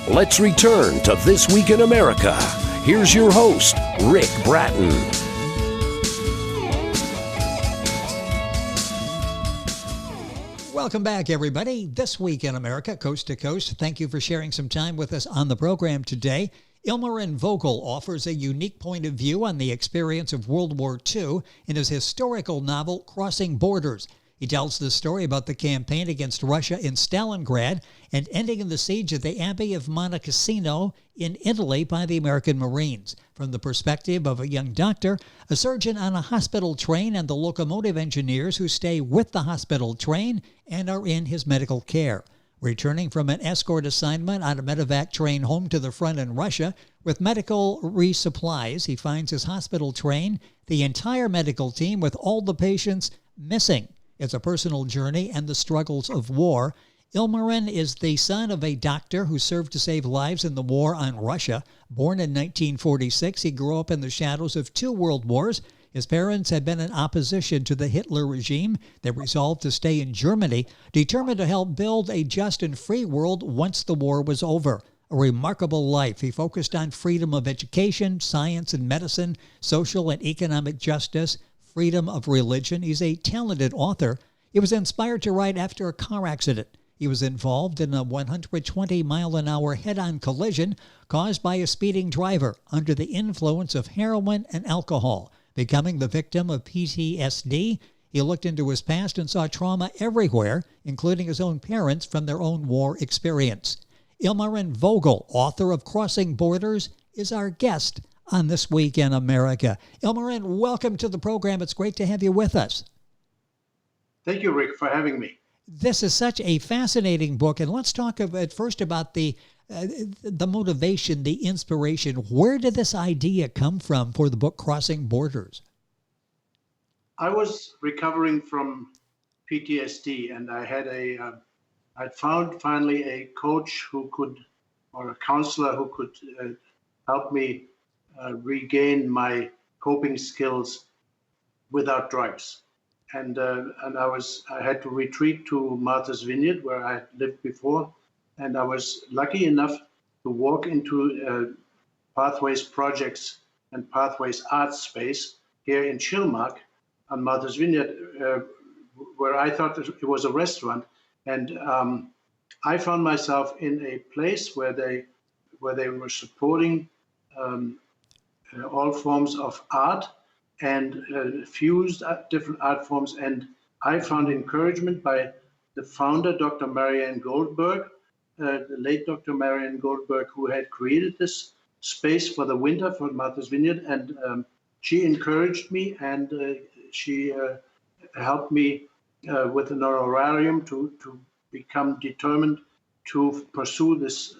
Let's return to This Week in America. Here's your host, Rick Bratton. Welcome back, everybody. This Week in America, coast to coast. Thank you for sharing some time with us on the program today. Ilmarinen Vogel offers a unique point of view on the experience of World War II in his historical novel, Crossing Borders. He tells the story about the campaign against Russia in Stalingrad and ending in the siege of the Abbey of Monte Cassino in Italy by the American Marines. From the perspective of a young doctor, a surgeon on a hospital train, and the locomotive engineers who stay with the hospital train and are in his medical care. Returning from an escort assignment on a medevac train home to the front in Russia with medical resupplies, he finds his hospital train, the entire medical team with all the patients missing. It's a personal journey and the struggles of war. Ilmarinen is the son of a doctor who served to save lives in the war on Russia. Born in 1946, he grew up in the shadows of two world wars. His parents had been in opposition to the Hitler regime. They resolved to stay in Germany, determined to help build a just and free world once the war was over. A remarkable life. He focused on freedom of education, science and medicine, social and economic justice, freedom of religion. He's a talented author. He was inspired to write after a car accident. He was involved in a 120-mile-an-hour head-on collision caused by a speeding driver under the influence of heroin and alcohol. Becoming the victim of PTSD, he looked into his past and saw trauma everywhere, including his own parents from their own war experience. Ilmarinen Vogel, author of Crossing Borders, is our guest on This Week in America. Ilmarinen, welcome to the program. It's great to have you with us. Thank you, Rick, for having me. This is such a fascinating book, and let's talk first about the motivation, the inspiration. Where did this idea come from for the book Crossing Borders? I was recovering from PTSD, and I'd found finally a coach or a counselor who could help me regain my coping skills without drugs. And I had to retreat to Martha's Vineyard, where I lived before, and I was lucky enough to walk into Pathways Projects and Pathways Arts Space here in Chilmark on Martha's Vineyard, where I thought it was a restaurant, and I found myself in a place where they were supporting all forms of art and fused different art forms. And I found encouragement by the founder, Dr. Marianne Goldberg, the late Dr. Marianne Goldberg, who had created this space for the winter for Martha's Vineyard. And she encouraged me, and she helped me with an honorarium to become determined to pursue this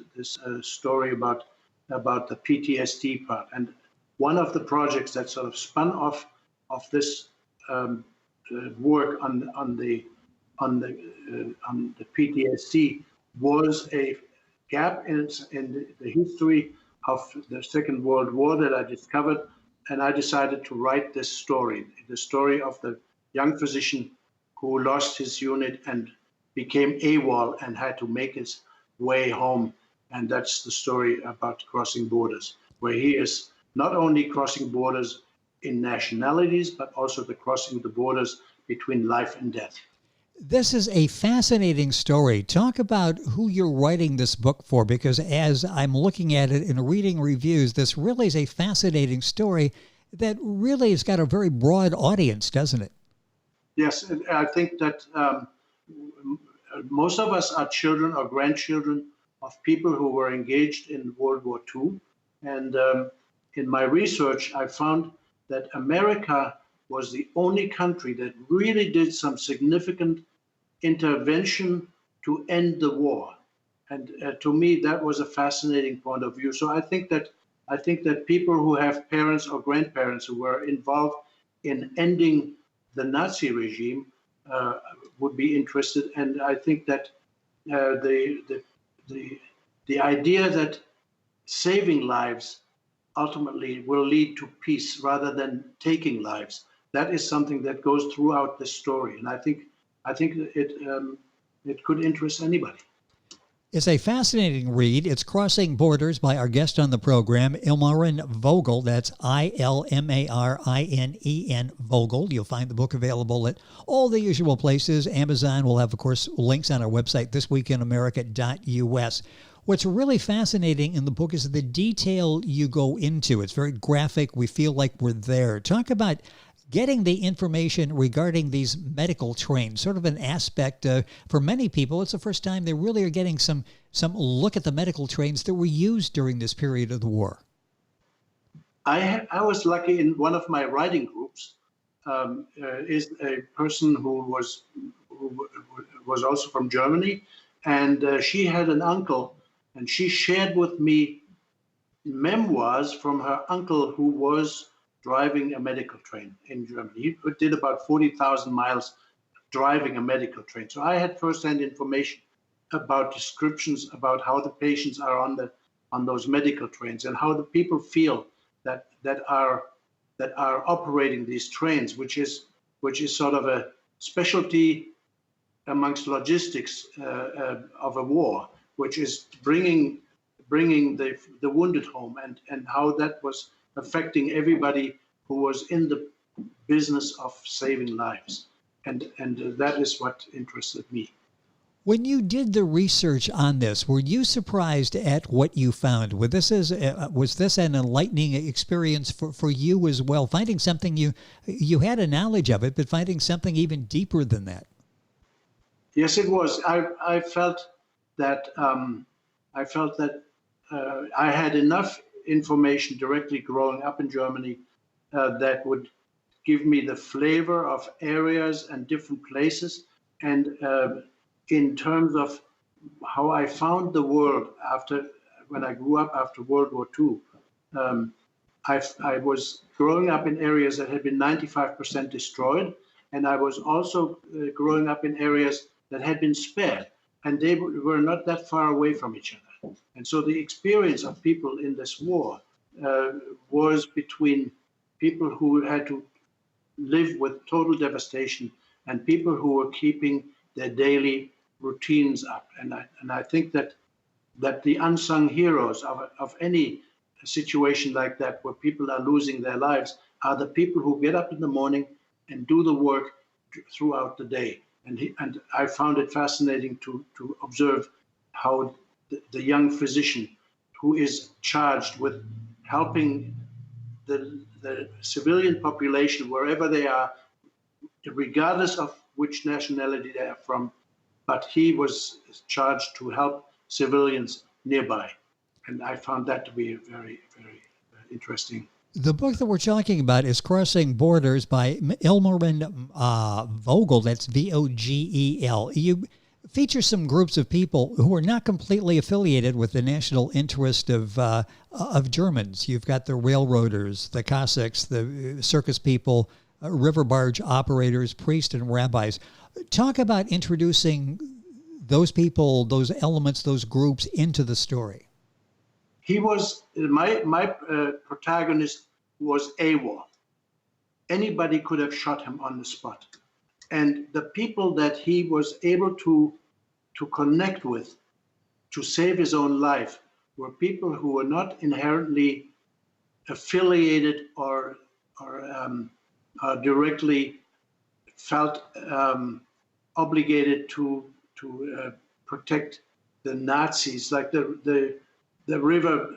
story about the PTSD part. And one of the projects that sort of spun off of this work on the PTSD was a gap in the history of the Second World War that I discovered, and I decided to write this story, the story of the young physician who lost his unit and became AWOL and had to make his way home. And that's the story about Crossing Borders, where he is not only crossing borders in nationalities, but also crossing the borders between life and death. This is a fascinating story. Talk about who you're writing this book for, because as I'm looking at it and reading reviews, this really is a fascinating story that really has got a very broad audience, doesn't it? Yes, I think that most of us are children or grandchildren of people who were engaged in World War II. And in my research, I found that America was the only country that really did some significant intervention to end the war. And to me, that was a fascinating point of view. So I think that people who have parents or grandparents who were involved in ending the Nazi regime would be interested. And I think that the idea that saving lives ultimately will lead to peace rather than taking lives, that is something that goes throughout the story. And I think it could interest anybody. It's a fascinating read. It's Crossing Borders by our guest on the program, Ilmarinen Vogel. That's Ilmarinen Vogel. You'll find the book available at all the usual places. Amazon will have, of course, links on our website, thisweekinamerica.us. What's really fascinating in the book is the detail you go into. It's very graphic. We feel like we're there. Talk about getting the information regarding these medical trains, sort of an aspect for many people. It's the first time they really are getting some look at the medical trains that were used during this period of the war. I was lucky in one of my writing groups is a person who was also from Germany, and she had an uncle, and she shared with me memoirs from her uncle who was driving a medical train in Germany. He did about 40,000 miles driving a medical train. So I had firsthand information about descriptions about how the patients are on those medical trains and how the people feel that are operating these trains, which is sort of a specialty amongst logistics of a war, which is bringing the wounded home, and how that was affecting everybody who was in the business of saving lives. And that is what interested me. When you did the research on this, were you surprised at what you found? Was this an enlightening experience for you as well? Finding something you had a knowledge of it, but finding something even deeper than that. Yes, it was. I felt that I had enough information directly growing up in Germany that would give me the flavor of areas and different places. And in terms of how I found the world when I grew up after World War II, I was growing up in areas that had been 95% destroyed. And I was also growing up in areas that had been spared. And they were not that far away from each other. And so the experience of people in this war was between people who had to live with total devastation and people who were keeping their daily routines up. And I think that the unsung heroes of any situation like that, where people are losing their lives, are the people who get up in the morning and do the work throughout the day. And I found it fascinating to observe how the young physician who is charged with helping the civilian population wherever they are, regardless of which nationality they are from, but he was charged to help civilians nearby. And I found that to be very, very interesting. The book that we're talking about is Crossing Borders by Ilmarinen Vogel. That's Vogel. You feature some groups of people who are not completely affiliated with the national interest of Germans. You've got the railroaders, the Cossacks, the circus people, river barge operators, priests, and rabbis. Talk about introducing those people, those elements, those groups into the story. He was, my protagonist was AWOL. Anybody could have shot him on the spot. And the people that he was able to connect with to save his own life were people who were not inherently affiliated or directly felt obligated to protect the Nazis, like the river,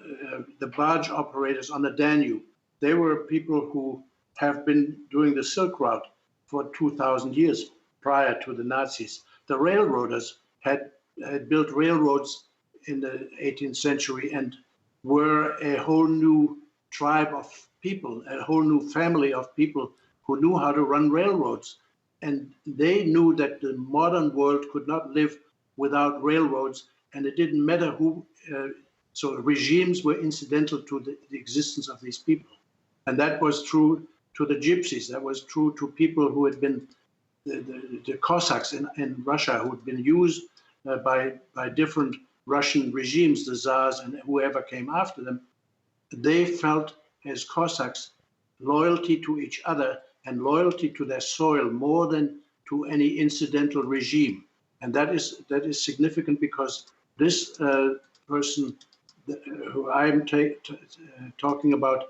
the barge operators on the Danube. They were people who have been doing the Silk Route for 2,000 years prior to the Nazis. The railroaders had built railroads in the 18th century and were a whole new tribe of people, a whole new family of people who knew how to run railroads. And they knew that the modern world could not live without railroads, and it didn't matter who. So regimes were incidental to the existence of these people. And that was true to the gypsies. That was true to people who had been the Cossacks in Russia, who had been used by different Russian regimes, the Tsars and whoever came after them. They felt as Cossacks loyalty to each other and loyalty to their soil more than to any incidental regime. And that is significant because this person who I'm talking about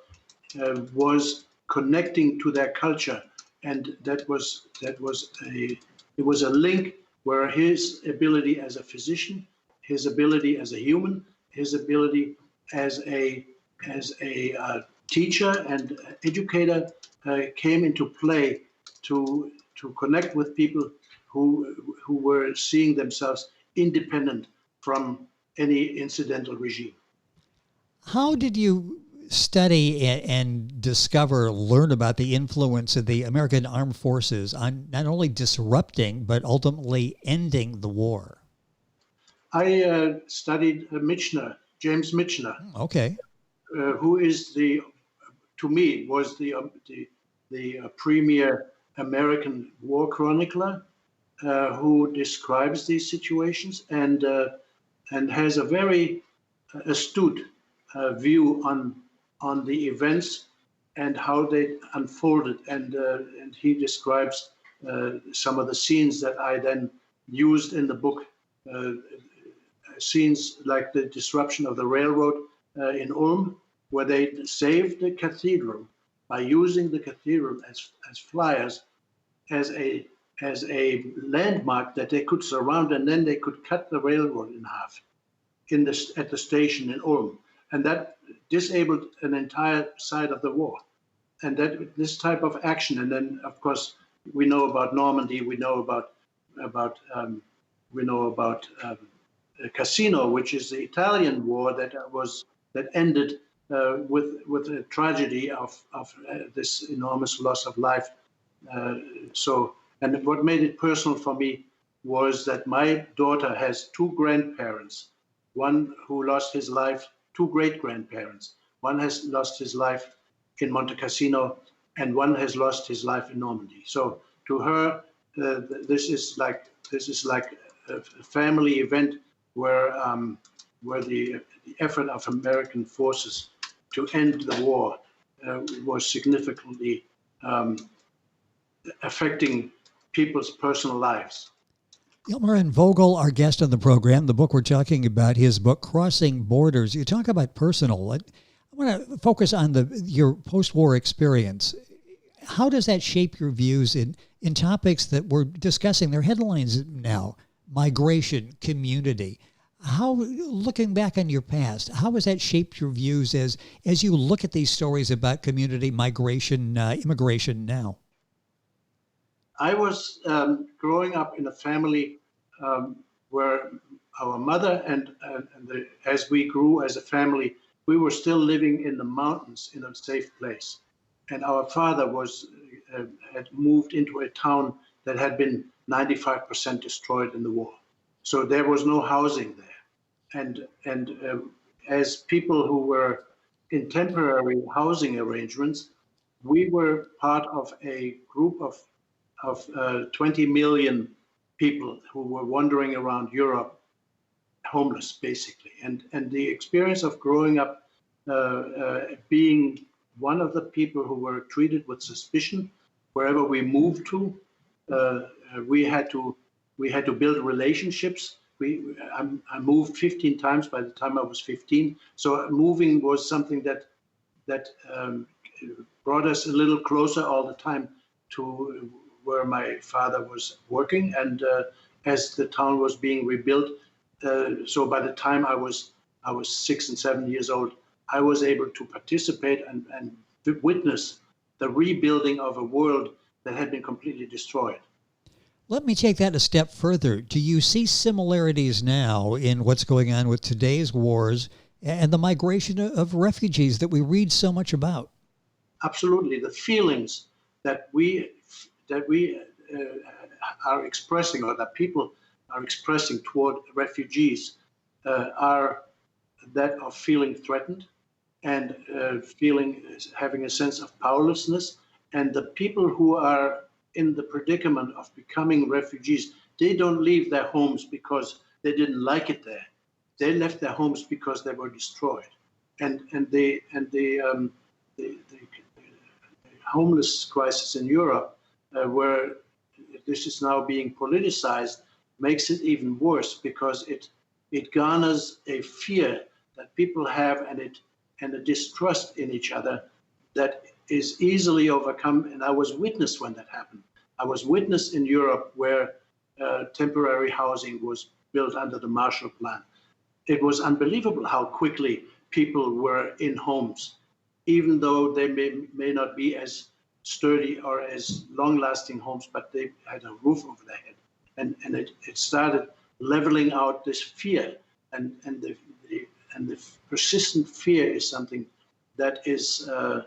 was connecting to their culture, and it was a link where his ability as a physician, his ability as a human, his ability as a teacher and educator came into play to connect with people who were seeing themselves independent from any incidental regime. How did you study and discover, learn about the influence of the American Armed Forces on not only disrupting, but ultimately ending the war? I studied James Michener, Okay. who is to me, was the premier American war chronicler who describes these situations and has a very astute view on the events and how they unfolded. And he describes some of the scenes that I then used in the book. Scenes like the disruption of the railroad in Ulm, where they saved the cathedral by using the cathedral as flyers, as a landmark that they could surround, and then they could cut the railroad in half at the station in Ulm, and that disabled an entire side of the war. And that this type of action, and then of course we know about Normandy, we know about Cassino, which is the Italian war that ended with a tragedy of this enormous loss of life. And what made it personal for me was that my daughter has two grandparents, one who lost his life, two great-grandparents. One has lost his life in Monte Cassino, and one has lost his life in Normandy. So to her, this is like a family event where the effort of American forces to end the war was significantly affecting people's personal lives. Ilmarinen Vogel, our guest on the program. The book we're talking about, his book, Crossing Borders. You talk about personal. I want to focus on your post-war experience. How does that shape your views in topics that we're discussing? They're headlines now: migration, community. How, looking back on your past, how has that shaped your views as you look at these stories about community, migration, immigration now? I was growing up in a family where our mother as we grew as a family, we were still living in the mountains in a safe place. And our father had moved into a town that had been 95% destroyed in the war. So there was no housing there. And as people who were in temporary housing arrangements, we were part of a group of 20 million people who were wandering around Europe, homeless basically. And the experience of growing up being one of the people who were treated with suspicion wherever we moved to, we had to build relationships. I moved 15 times by the time I was 15. So moving was something that brought us a little closer all the time to where my father was working, and as the town was being rebuilt. So by the time I was 6 and 7 years old, I was able to participate and witness the rebuilding of a world that had been completely destroyed. Let me take that a step further. Do you see similarities now in what's going on with today's wars and the migration of refugees that we read so much about? Absolutely. The feelings that we are expressing, or that people are expressing toward refugees, are that of feeling threatened and having a sense of powerlessness. And the people who are in the predicament of becoming refugees, they don't leave their homes because they didn't like it there. They left their homes because they were destroyed. And the homeless crisis in Europe, where this is now being politicized, makes it even worse because it garners a fear that people have and a distrust in each other that is easily overcome. And I was witness when that happened. I was witness in Europe where temporary housing was built under the Marshall Plan. It was unbelievable how quickly people were in homes, even though they may not be as sturdy or as long-lasting homes, but they had a roof over their head. And it started leveling out this fear. And the persistent fear is something that is a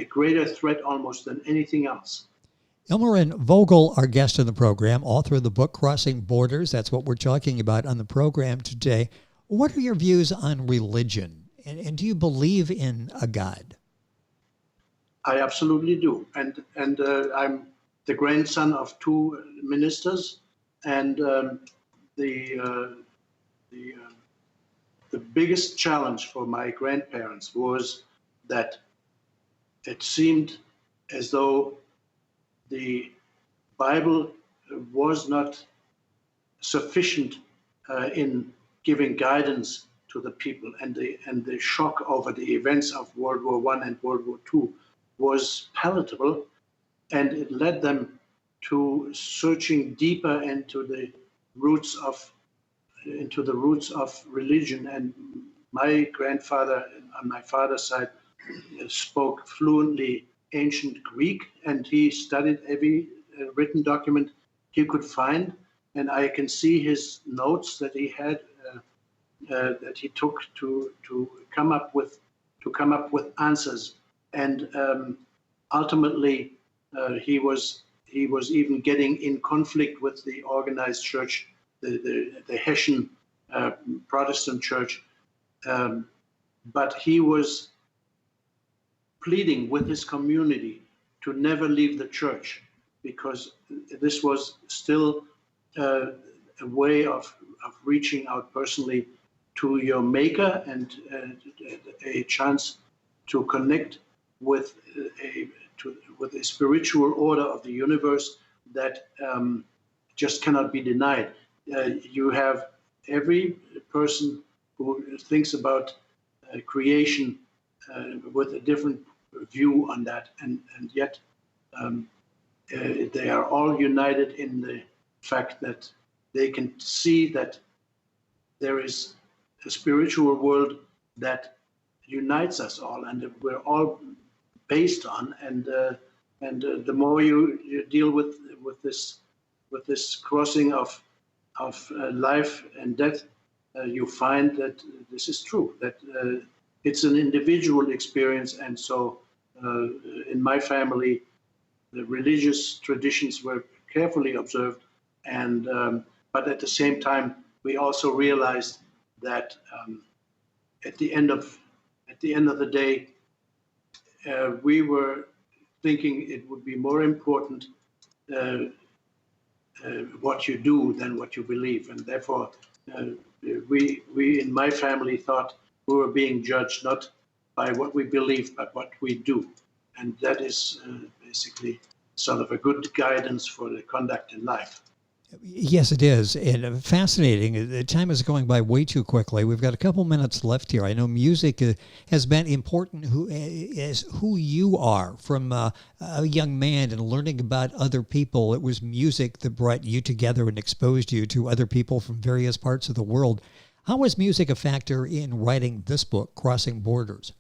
greater threat almost than anything else. Ilmarinen Vogel, our guest on the program, author of the book Crossing Borders. That's what we're talking about on the program today. What are your views on religion? And do you believe in a God? I absolutely do. And I'm the grandson of two ministers. And the biggest challenge for my grandparents was that it seemed as though the Bible was not sufficient in giving guidance to the people, and the shock over the events of World War I and World War II was palatable, and it led them to searching deeper into the roots of religion. And my grandfather on my father's side spoke fluently ancient Greek, and he studied every written document he could find. And I can see his notes that he had, that he took to come up with answers. And ultimately, he was even getting in conflict with the organized church, the Hessian Protestant church, but he was pleading with his community to never leave the church, because this was still a way of reaching out personally to your maker, and a chance to connect with a spiritual order of the universe that just cannot be denied. You have every person who thinks about creation with a different view on that, and yet they are all united in the fact that they can see that there is a spiritual world that unites us all, and that we're all based on. And the more you deal with this crossing of life and death, you find that this is true, that it's an individual experience. And so in my family, the religious traditions were carefully observed, and but at the same time, we also realized that at the end of the day, we were thinking it would be more important what you do than what you believe, and therefore we in my family thought we were being judged not by what we believe but what we do, and that is basically sort of a good guidance for the conduct in life. Yes, it is. And fascinating. The time is going by way too quickly. We've got a couple minutes left here. I know music has been important as who you are from a young man and learning about other people. It was music that brought you together and exposed you to other people from various parts of the world. How was music a factor in writing this book, Crossing Borders?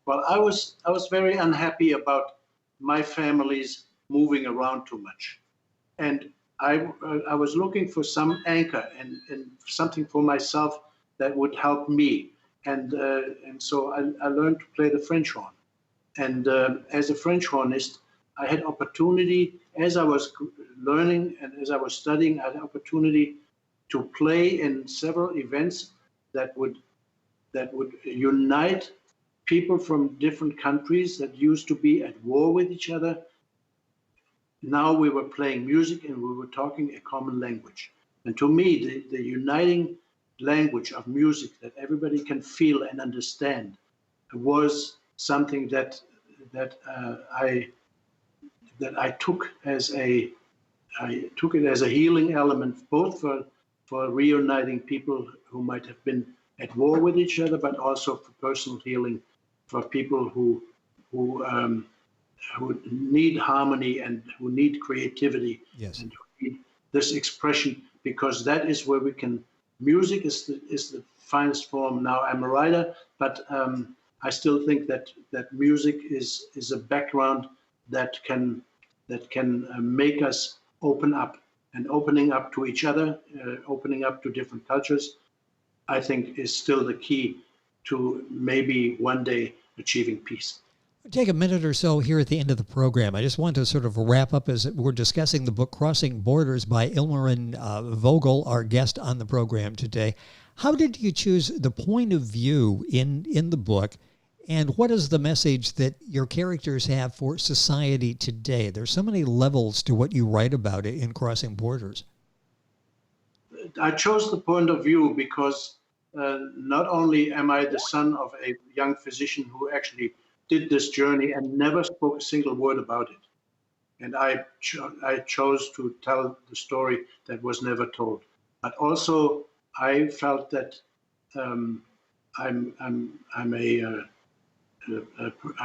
Well, I was very unhappy about my family's moving around too much. And I was looking for some anchor and something for myself that would help me, and so I learned to play the French horn. And as a French hornist, I had opportunity, as I was learning and as I was studying, I had opportunity to play in several events that would unite people from different countries that used to be at war with each other. Now we were playing music and we were talking a common language. And to me, the uniting language of music that everybody can feel and understand was something that I took as a healing element, both reuniting people who might have been at war with each other, but also for personal healing, for people who need harmony and who need creativity, Yes. and who need this expression, because that is where we can. Music is the finest form. Now I'm a writer, but I still think that music is a background that can make us open up, and opening up to each other, opening up to different cultures, I think is still the key to maybe one day achieving peace. Take a minute or so here at the end of the program. I just want to sort of wrap up as we're discussing the book Crossing Borders by Ilmarinen Vogel, our guest on the program today. How did you choose the point of view in the book, and what is the message that your characters have for society today? There's so many levels to what you write about in Crossing Borders. I chose the point of view because not only am I the son of a young physician who actually did this journey and never spoke a single word about it, and I chose to tell the story that was never told. But also, I felt that I'm a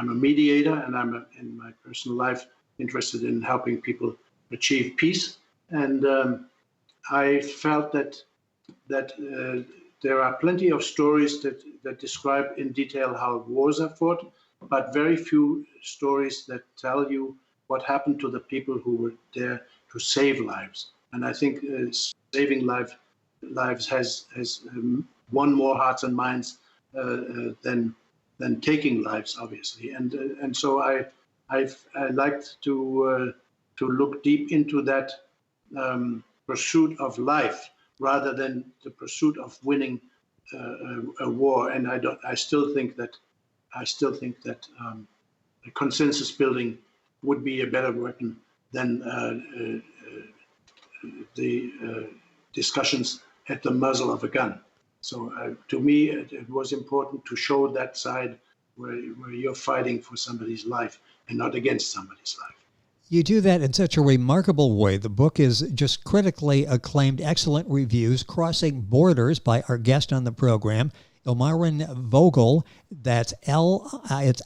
mediator, and I'm in my personal life interested in helping people achieve peace. And I felt that there are plenty of stories that describe in detail how wars are fought, but very few stories that tell you what happened to the people who were there to save lives. And I think saving lives has won more hearts and minds than taking lives, obviously. And so I liked to look deep into that pursuit of life rather than the pursuit of winning a war. And I still think that consensus building would be a better weapon than the discussions at the muzzle of a gun. So to me, it was important to show that side where you're fighting for somebody's life and not against somebody's life. You do that in such a remarkable way. The book is just critically acclaimed, excellent reviews. Crossing Borders by our guest on the program, Ilmarinen Vogel. That's it's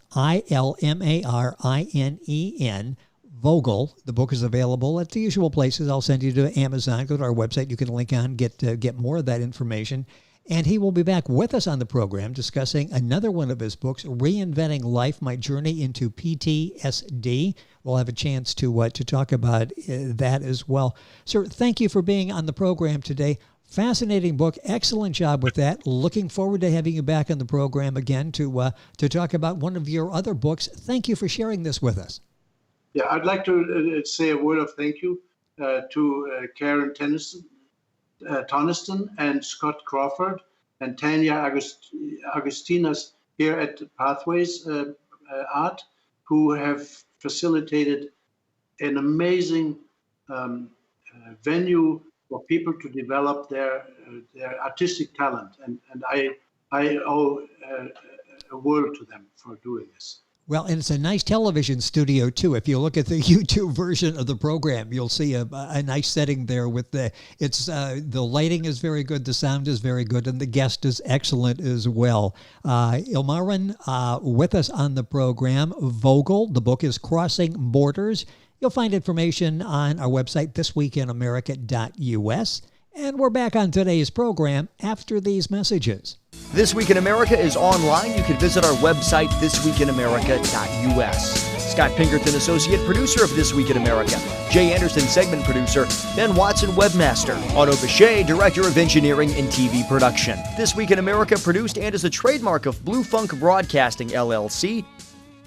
Ilmarinen Vogel. The book is available at the usual places. I'll send you to Amazon. Go to our website. You can link on, get more of that information. And he will be back with us on the program discussing another one of his books, Reinventing Life, My Journey into PTSD. We'll have a chance to talk about that as well. Sir, thank you for being on the program today. Fascinating book. Excellent job with that. Looking forward to having you back on the program again to talk about one of your other books. Thank you for sharing this with us. Yeah, I'd like to say a word of thank you to Karen Toniston and Scott Crawford and Tanya Agustinas here at Pathways Art, who have facilitated an amazing venue for people to develop their artistic talent. And I owe a world to them for doing this. Well, and it's a nice television studio, too. If you look at the YouTube version of the program, you'll see a nice setting there with the lighting is very good, the sound is very good, and the guest is excellent as well. Ilmarinen with us on the program, Vogel. The book is Crossing Borders. You'll find information on our website, thisweekinamerica.us. And we're back on today's program after these messages. This Week in America is online. You can visit our website, thisweekinamerica.us. Scott Pinkerton, Associate Producer of This Week in America. Jay Anderson, Segment Producer. Ben Watson, Webmaster. Otto Bechet, Director of Engineering and TV Production. This Week in America produced and is a trademark of Blue Funk Broadcasting, LLC.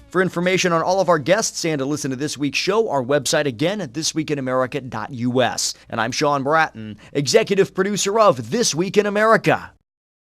For information on all of our guests and to listen to this week's show, our website again at thisweekinamerica.us. And I'm Sean Bratton, Executive Producer of This Week in America.